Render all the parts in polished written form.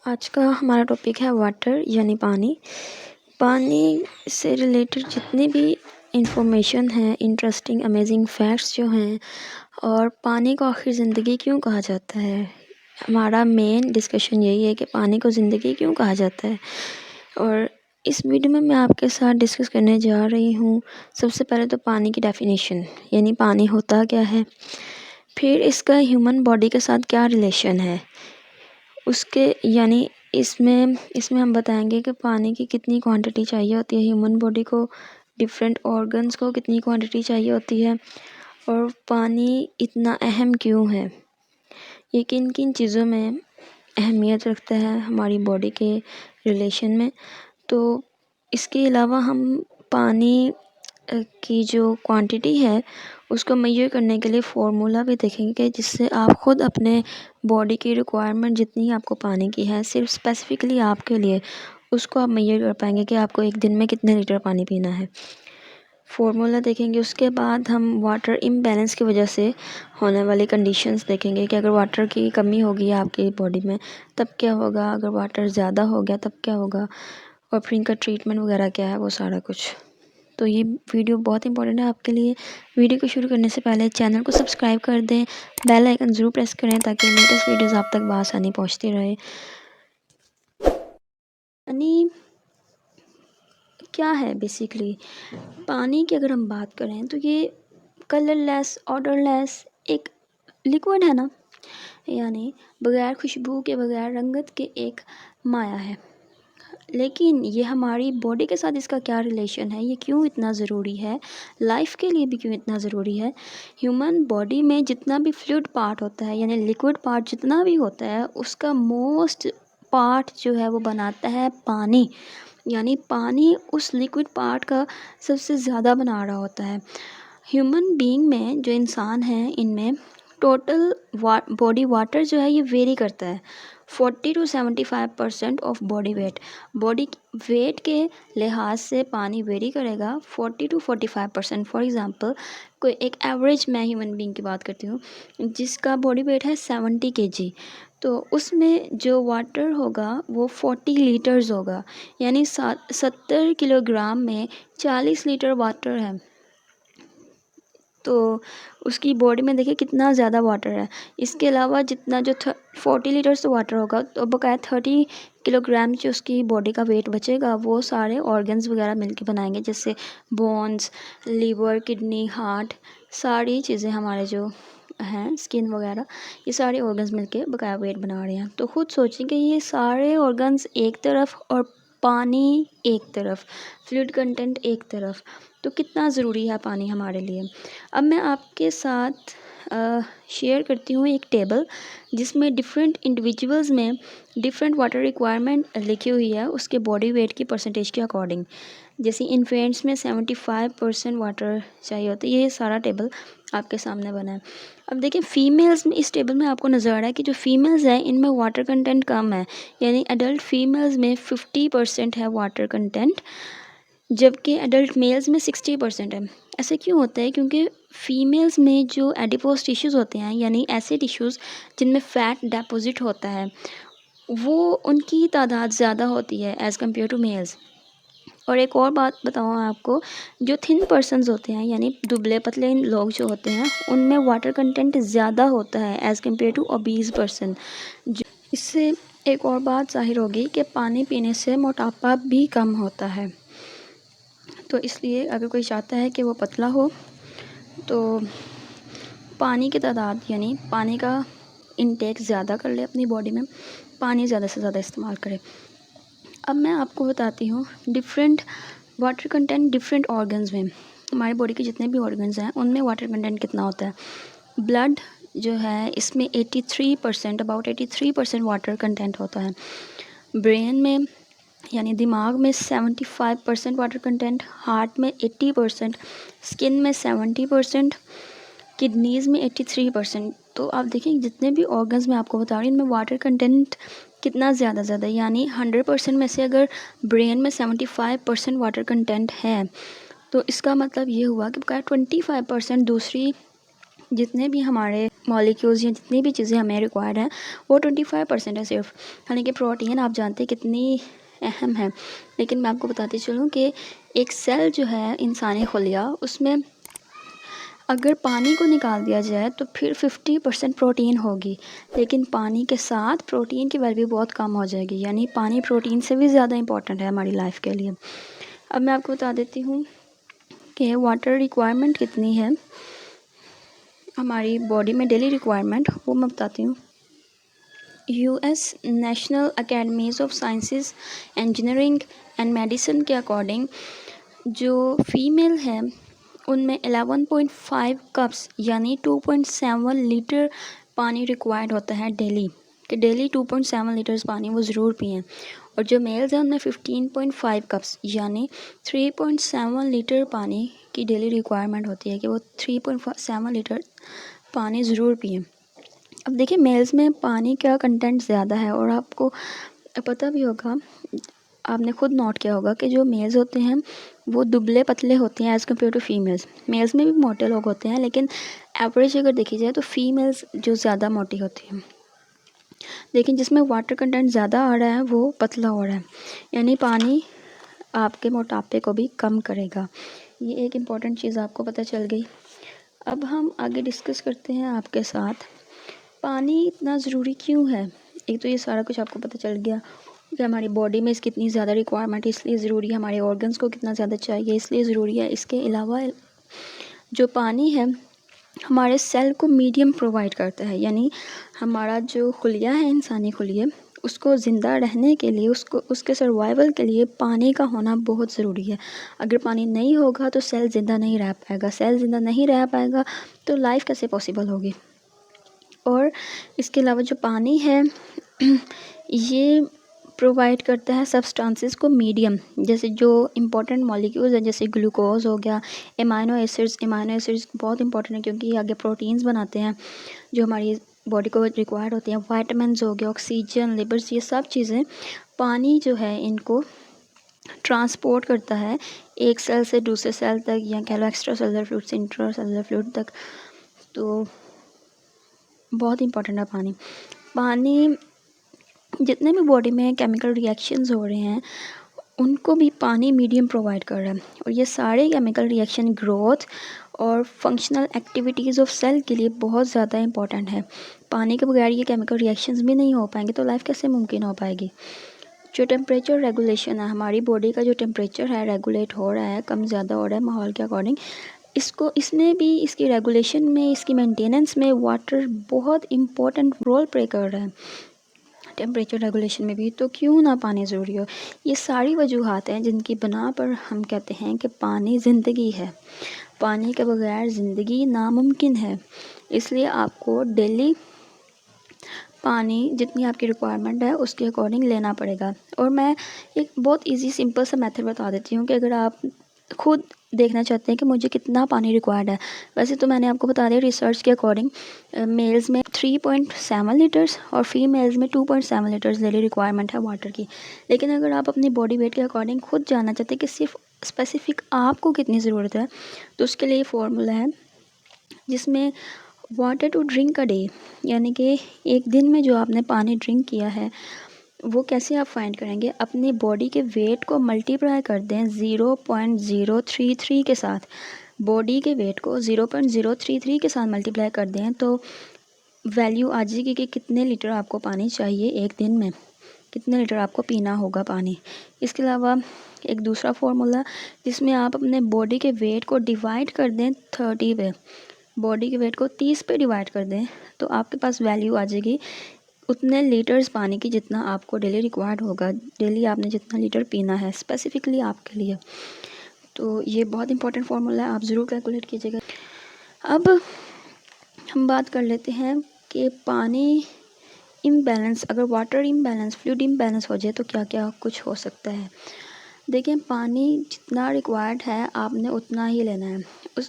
आज का हमारा टॉपिक है वाटर यानी पानी। पानी से रिलेटेड जितनी भी इंफॉर्मेशन है, इंटरेस्टिंग अमेजिंग फैक्ट्स जो हैं, और पानी को आखिर ज़िंदगी क्यों कहा जाता है, हमारा मेन डिस्कशन यही है कि पानी को ज़िंदगी क्यों कहा जाता है। और इस वीडियो में मैं आपके साथ डिस्कस करने जा रही हूँ सबसे पहले तो पानी की डेफिनेशन, यानी पानी होता क्या है, फिर इसका ह्यूमन बॉडी के साथ क्या रिलेशन है, उसके यानी इसमें हम बताएंगे कि पानी की कितनी क्वांटिटी चाहिए होती है ह्यूमन बॉडी को, डिफरेंट ऑर्गन्स को कितनी क्वांटिटी चाहिए होती है, और पानी इतना अहम क्यों है, ये किन किन चीज़ों में अहमियत रखता है हमारी बॉडी के रिलेशन में। तो इसके अलावा हम पानी की जो क्वांटिटी है उसको मेजर करने के लिए फ़ॉर्मूला भी देखेंगे, जिससे आप ख़ुद अपने बॉडी की रिक्वायरमेंट जितनी आपको पानी की है सिर्फ स्पेसिफ़िकली आपके लिए, उसको आप मेजर कर पाएंगे कि आपको एक दिन में कितने लीटर पानी पीना है। फ़ॉर्मूला देखेंगे, उसके बाद हम वाटर इम्बैलेंस की वजह से होने वाली कंडीशंस देखेंगे कि अगर वाटर की कमी होगी आपकी बॉडी में तब क्या होगा, अगर वाटर ज़्यादा हो गया तब क्या होगा, और फिर इनका ट्रीटमेंट वगैरह क्या है, वो सारा कुछ। तो ये वीडियो बहुत इंपॉर्टेंट है आपके लिए। वीडियो को शुरू करने से पहले चैनल को सब्सक्राइब कर दें, बेल आइकन ज़रूर प्रेस करें ताकि लेटेस्ट वीडियोस आप तक बआसानी पहुंचती रहे। यानी क्या है बेसिकली पानी की, अगर हम बात करें तो ये कलरलेस, ऑडरलेस एक लिक्विड है ना, यानी बग़ैर खुशबू के, बग़ैर रंगत के एक माया है। लेकिन ये हमारी बॉडी के साथ इसका क्या रिलेशन है, ये क्यों इतना ज़रूरी है, लाइफ के लिए भी क्यों इतना ज़रूरी है। ह्यूमन बॉडी में जितना भी फ्लूइड पार्ट होता है, यानी लिक्विड पार्ट जितना भी होता है, उसका मोस्ट पार्ट जो है वो बनाता है पानी। यानी पानी उस लिक्विड पार्ट का सबसे ज़्यादा बना रहा होता है। ह्यूमन बीइंग में जो इंसान हैं, इनमें टोटल बॉडी वाटर जो है ये वेरी करता है 40 to 75% of body weight. Body weight के लिहाज से पानी वेरी करेगा 40 to 45%। फॉर एग्ज़ाम्पल कोई एक एवरेज मैं ह्यूमन बीइंग की बात करती हूँ जिसका बॉडी वेट है 70 kg, तो उसमें जो वाटर होगा वो 40 लीटर्स होगा, यानी 70 किलोग्राम में 40 लीटर वाटर है। तो उसकी बॉडी में देखिए कितना ज़्यादा वाटर है। इसके अलावा जितना जो 40 लीटर्स तो वाटर होगा, तो बकाया 30 किलोग्राम जो उसकी बॉडी का वेट बचेगा वो सारे ऑर्गन्स वगैरह मिलके बनाएंगे, जैसे बोन्स, लीवर, किडनी, हार्ट, सारी चीज़ें हमारे जो हैं, स्किन वगैरह, ये सारे ऑर्गन्स मिलके बकाया वेट बना रहे हैं। तो खुद सोचें कि ये सारे ऑर्गन्स एक तरफ और पानी एक तरफ, फ्लूइड कंटेंट एक तरफ, तो कितना ज़रूरी है पानी हमारे लिए। अब मैं आपके साथ शेयर करती हूँ एक टेबल जिसमें डिफरेंट इंडिविजुअल्स में डिफरेंट वाटर रिक्वायरमेंट लिखी हुई है उसके बॉडी वेट की परसेंटेज के अकॉर्डिंग। जैसे इन्फेंट्स में 75% वाटर चाहिए होता है। ये सारा टेबल आपके सामने बना है। अब देखिए फ़ीमेल्स में, इस टेबल में आपको नज़र आ रहा है कि जो फ़ीमेल्स हैं इनमें वाटर कंटेंट कम है, यानी एडल्ट फ़ीमेल्स में 50% है वाटर कंटेंट, जबकि एडल्ट मेल्स में 60% है। ऐसे क्यों होता है, क्योंकि फ़ीमेल्स में जो एडिपोज टिश्यूज़ होते हैं, यानी ऐसे टिश्यूज़ जिनमें फ़ैट डिपॉज़िट होता है, वो उनकी तादाद ज़्यादा होती है एज़ कम्पेयर टू मेल्स। और एक और बात बताऊँ आपको, जो थिन पर्सन्स होते हैं, यानी दुबले पतले लोग जो होते हैं, उनमें वाटर कंटेंट ज़्यादा होता है as compare to obese person. इससे एक और बात ज़ाहिर होगी कि पानी पीने से मोटापा भी कम होता है। तो इसलिए अगर कोई चाहता है कि वो पतला हो तो पानी की तादाद, यानी पानी का इनटेक ज़्यादा कर ले, अपनी बॉडी में पानी ज़्यादा से ज़्यादा इस्तेमाल करे। अब मैं आपको बताती हूँ different water content different organs में। हमारी बॉडी के जितने भी ऑर्गन्स हैं उनमें वाटर कंटेंट कितना होता है। ब्लड जो है इसमें 83%, अबाउट 83% वाटर कंटेंट होता है। ब्रेन में यानी दिमाग में 75% वाटर कंटेंट, हार्ट में 80%, स्किन में 70%, किडनीज़ में 83%। तो आप देखें जितने भी ऑर्गन्स मैं आपको बता रही हूँ इनमें वाटर कंटेंट कितना ज़्यादा है। यानी 100% में से अगर ब्रेन में 75% वाटर कंटेंट है तो इसका मतलब ये हुआ कि बकाया 25% दूसरी जितने भी हमारे मॉलिक्यूल्स या जितनी भी चीज़ें हमें रिक्वायर्ड हैं वो 25% है सिर्फ। यानी कि प्रोटीन आप जानते हैं कितनी अहम है। लेकिन मैं आपको बताती चलूँ कि एक सेल जो है इंसानी खुलिया, उसमें अगर पानी को निकाल दिया जाए तो फिर 50% प्रोटीन होगी, लेकिन पानी के साथ प्रोटीन की वैल्यू बहुत कम हो जाएगी। यानी पानी प्रोटीन से भी ज़्यादा इम्पॉर्टेंट है हमारी लाइफ के लिए। अब मैं आपको बता देती हूँ कि वाटर रिक्वायरमेंट कितनी है हमारी बॉडी में, डेली रिक्वायरमेंट, वो मैं बताती हूँ। US national academies of sciences, engineering and medicine के अकॉर्डिंग जो फीमेल है उनमें 11.5 कप्स यानी 2.7 लीटर पानी रिक्वायर्ड होता है डेली, कि डेली 2.7 लीटर्स पानी वो ज़रूर पिएँ। और जो मेल्स हैं उनमें 15.5 कप्स यानी 3.7 लीटर पानी की डेली रिक्वायरमेंट होती है, कि वो 3.7 लीटर पानी ज़रूर पिएँ। अब देखिए मेल्स में पानी का कंटेंट ज़्यादा है, और आपको पता भी होगा, आपने खुद नोट किया होगा कि जो मेल्स होते हैं वो दुबले पतले होते हैं as compare to females. Males में भी मोटे लोग होते हैं, लेकिन एवरेज अगर देखी जाए तो फीमेल्स जो ज़्यादा मोटी होती हैं, लेकिन जिसमें वाटर कंटेंट ज़्यादा आ रहा है वो पतला हो रहा है। यानी पानी आपके मोटापे को भी कम करेगा। ये एक इम्पॉर्टेंट चीज़ आपको पता चल गई। अब हम आगे डिस्कस करते हैं आपके साथ पानी इतना ज़रूरी क्यों है। एक तो ये सारा कुछ आपको पता चल गया कि हमारी बॉडी में इसकी कितनी ज़्यादा रिक्वायरमेंट इसलिए ज़रूरी है, हमारे ऑर्गन्स को कितना ज़्यादा चाहिए इसलिए ज़रूरी है। इसके अलावा जो पानी है हमारे सेल को मीडियम प्रोवाइड करता है, यानी हमारा जो खुलिया है इंसानी खुलिया, उसको ज़िंदा रहने के लिए, उसके सर्वाइवल के लिए पानी का होना बहुत ज़रूरी है। अगर पानी नहीं होगा तो सेल ज़िंदा नहीं रह पाएगा, सेल ज़िंदा नहीं रह पाएगा तो लाइफ कैसे पॉसिबल होगी। और इसके अलावा जो पानी है ये प्रोवाइड करता है सब्सटेंसेस को मीडियम, जैसे जो इम्पोर्टेंट मॉलिक्यूल्स हैं जैसे ग्लूकोज हो गया, एमाइनो एसिड्स बहुत इंपॉर्टेंट है क्योंकि ये आगे प्रोटीन्स बनाते हैं जो हमारी बॉडी को रिक्वायर्ड होती हैं। वाइटामिन्स हो गया, ऑक्सीजन, लिपिड्स, ये सब चीज़ें पानी जो है इनको ट्रांसपोर्ट करता है एक सेल से दूसरे सेल तक, या कह लो एक्स्ट्रा सेलुलर फ्लूइड से इंट्रा सेलुलर फ्लूइड तक। तो बहुत इंपॉर्टेंट है पानी। पानी जितने भी बॉडी में केमिकल रिएक्शंस हो रहे हैं उनको भी पानी मीडियम प्रोवाइड कर रहा है, और ये सारे केमिकल रिएक्शन ग्रोथ और फंक्शनल एक्टिविटीज़ ऑफ सेल के लिए बहुत ज़्यादा इंपॉर्टेंट है। पानी के बगैर ये केमिकल रिएक्शंस भी नहीं हो पाएंगे तो लाइफ कैसे मुमकिन हो पाएगी। जो टेम्परेचर रेगुलेशन है, हमारी बॉडी का जो टेम्परेचर है रेगुलेट हो रहा है, कम ज़्यादा हो रहा है माहौल के अकॉर्डिंग, इसमें भी, इसकी रेगुलेशन में, इसकी मेंटेनेंस में वाटर बहुत इम्पोर्टेंट रोल प्ले कर रहा है। टेम्परेचर रेगुलेशन में भी तो क्यों ना पानी ज़रूरी हो। ये सारी वजूहात हैं जिनकी बना पर हम कहते हैं कि पानी ज़िंदगी है, पानी के बगैर ज़िंदगी नामुमकिन है। इसलिए आपको डेली पानी जितनी आपकी रिक्वायरमेंट है उसके अकॉर्डिंग लेना पड़ेगा। और मैं एक बहुत इजी सिंपल सा मेथड बता देती हूँ कि अगर आप खुद देखना चाहते हैं कि मुझे कितना पानी रिक्वायर्ड है, वैसे तो मैंने आपको बता दिया रिसर्च के अकॉर्डिंग मेल्स में 3.7 लीटर्स और फीमेल्स में 2.7 लीटर्स डेली रिक्वायरमेंट है वाटर की। लेकिन अगर आप अपनी बॉडी वेट के अकॉर्डिंग खुद जानना चाहते हैं कि सिर्फ स्पेसिफिक आपको कितनी ज़रूरत है, तो उसके लिए फॉर्मूला है जिसमें water to drink a day, यानी कि एक दिन में जो आपने पानी ड्रिंक किया है वो कैसे आप फाइंड करेंगे, अपनी बॉडी के वेट को मल्टीप्लाई कर दें 0.033 के साथ। बॉडी के वेट को 0.033 के साथ मल्टीप्लाई कर दें तो वैल्यू आ जाएगी कि कितने लीटर आपको पानी चाहिए एक दिन में, कितने लीटर आपको पीना होगा पानी। इसके अलावा एक दूसरा फार्मूला जिसमें आप अपने बॉडी के वेट को डिवाइड कर दें 30 पे, बॉडी के वेट को 30 पे डिवाइड कर दें तो आपके पास वैल्यू आ जाएगी उतने लीटर्स पानी की जितना आपको डेली रिक्वायर्ड होगा, डेली आपने जितना लीटर पीना है स्पेसिफिकली आपके लिए। तो ये बहुत इंपॉर्टेंट फार्मूला है, आप ज़रूर कैलकुलेट कीजिएगा। अब हम बात कर लेते हैं कि पानी इम्बैलेंस, अगर वाटर इम्बैलेंस, फ्लूइड इम्बैलेंस हो जाए तो क्या क्या कुछ हो सकता है। देखिए पानी जितना रिक्वायर्ड है आपने उतना ही लेना है।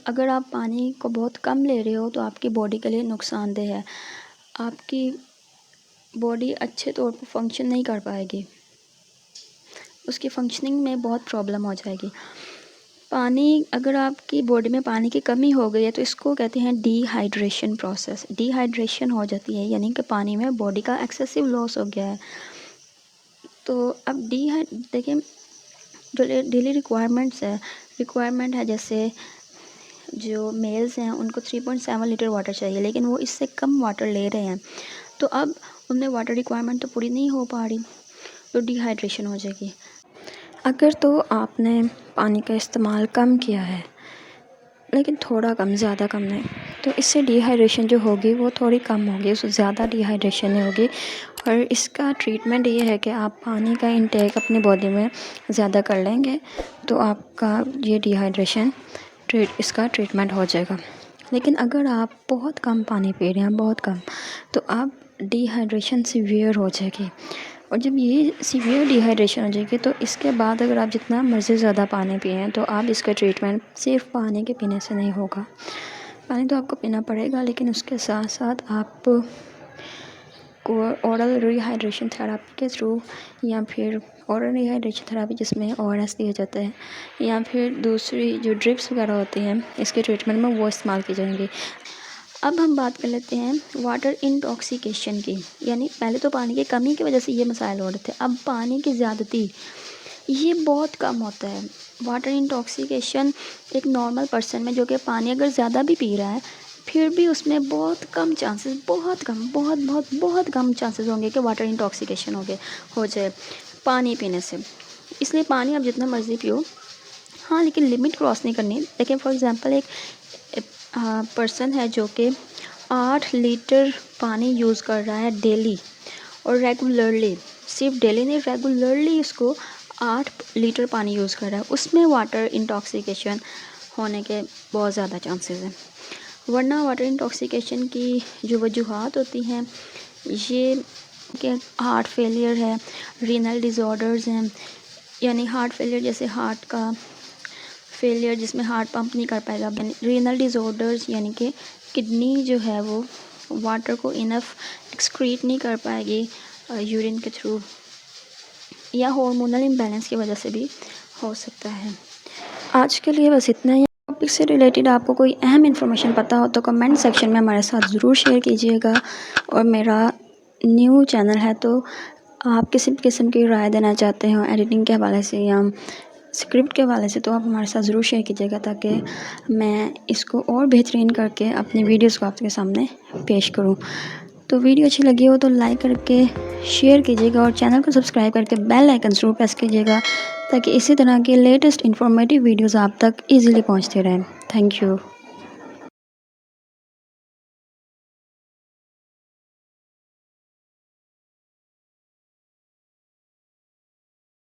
अगर आप पानी को बहुत कम ले रहे हो तो आपकी बॉडी के लिए नुकसानदेह है, आपकी बॉडी अच्छे तौर पर फंक्शन नहीं कर पाएगी, उसकी फंक्शनिंग में बहुत प्रॉब्लम हो जाएगी। पानी, अगर आपकी बॉडी में पानी की कमी हो गई है तो इसको कहते हैं डिहाइड्रेशन प्रोसेस। डिहाइड्रेशन हो जाती है यानी कि पानी में बॉडी का एक्सेसिव लॉस हो गया है। तो अब देखिए जो डेली रिक्वायरमेंट है, जैसे जो मेल्स हैं उनको 3.7 लीटर वाटर चाहिए, लेकिन वो इससे कम वाटर ले रहे हैं, तो अब उनमें वाटर रिक्वायरमेंट तो पूरी नहीं हो पा रही, तो डिहाइड्रेशन हो जाएगी। अगर तो आपने पानी का इस्तेमाल कम किया है, लेकिन थोड़ा कम, ज़्यादा कम नहीं, तो इससे डिहाइड्रेशन जो होगी वो थोड़ी कम होगी, उससे ज़्यादा डिहाइड्रेशन नहीं होगी। और इसका ट्रीटमेंट ये है कि आप पानी का इंटेक अपनी बॉडी में ज़्यादा कर लेंगे तो आपका ये डिहाइड्रेशन इसका ट्रीटमेंट हो जाएगा। लेकिन अगर आप बहुत कम पानी पी रहे हैं, बहुत कम, तो आप डिहाइड्रेशन सीवियर हो जाएगी। और जब ये सीवियर डिहाइड्रेशन हो जाएगी तो इसके बाद अगर आप जितना मर्ज़ी ज़्यादा पानी पिएं तो आप इसका ट्रीटमेंट सिर्फ पानी के पीने से नहीं होगा। पानी तो आपको पीना पड़ेगा, लेकिन उसके साथ साथ आप को ओरल रिहाइड्रेशन थेरेपी के थ्रू, या फिर ओरल रिहाइड्रेशन थेरेपी जिसमें ORS दिया जाता है, या फिर दूसरी जो ड्रिप्स वगैरह होती हैं इसके ट्रीटमेंट में वो इस्तेमाल की जाएंगी। अब हम बात कर लेते हैं वाटर इंटॉक्सिकेशन की, यानी पहले तो पानी की कमी की वजह से ये मसाइल हो रहे थे, अब पानी की ज़्यादती, ये बहुत कम होता है। वाटर इंटॉक्सिकेशन एक नॉर्मल पर्सन में जो कि पानी अगर ज़्यादा भी पी रहा है, फिर भी उसमें बहुत कम चांसेस, बहुत कम चांसेस होंगे कि वाटर इंटॉक्सिकेशन हो जाए पानी पीने से। इसलिए पानी आप जितना मर्ज़ी पियो, हाँ, लेकिन लिमिट क्रॉस नहीं करनी। देखिए फॉर एग्ज़ाम्पल एक पर्सन है जो कि 8 लीटर पानी यूज़ कर रहा है डेली, और रेगुलरली, सिर्फ डेली नहीं, रेगुलरली इसको 8 लीटर पानी यूज़ कर रहा है, उसमें वाटर इंटॉक्सिकेशन होने के बहुत ज़्यादा चांसेस हैं। वरना वाटर इंटॉक्सिकेशन की जो वजूहात होती हैं, ये कि हार्ट फेलियर है, रीनल डिसऑर्डर्स हैं, यानी हार्ट फेलियर जैसे हार्ट का फेलियर जिसमें हार्ट पंप नहीं कर पाएगा, रीनल डिसऑर्डर्स यानी कि किडनी जो है वो वाटर को इनफ एक्सक्रीट नहीं कर पाएगी यूरिन के थ्रू, या हार्मोनल इम्बैलेंस की वजह से भी हो सकता है। आज के लिए बस इतना ही। टॉपिक से रिलेटेड आपको कोई अहम इन्फॉर्मेशन पता हो तो कमेंट सेक्शन में हमारे साथ ज़रूर शेयर कीजिएगा। और मेरा न्यू चैनल है, तो आप किसी भी किस्म की राय देना चाहते हो एडिटिंग के हवाले से या स्क्रिप्ट के हवाले से, तो आप हमारे साथ ज़रूर शेयर कीजिएगा, ताकि मैं इसको और बेहतरीन करके अपनी वीडियोस को आपके सामने पेश करूं। तो वीडियो अच्छी लगी हो तो लाइक करके शेयर कीजिएगा, और चैनल को सब्सक्राइब करके बेल आइकन ज़रूर प्रेस कीजिएगा, ताकि इसी तरह के लेटेस्ट इन्फॉर्मेटिव वीडियोज़ आप तक ईज़िली पहुँचते रहें। Thank you.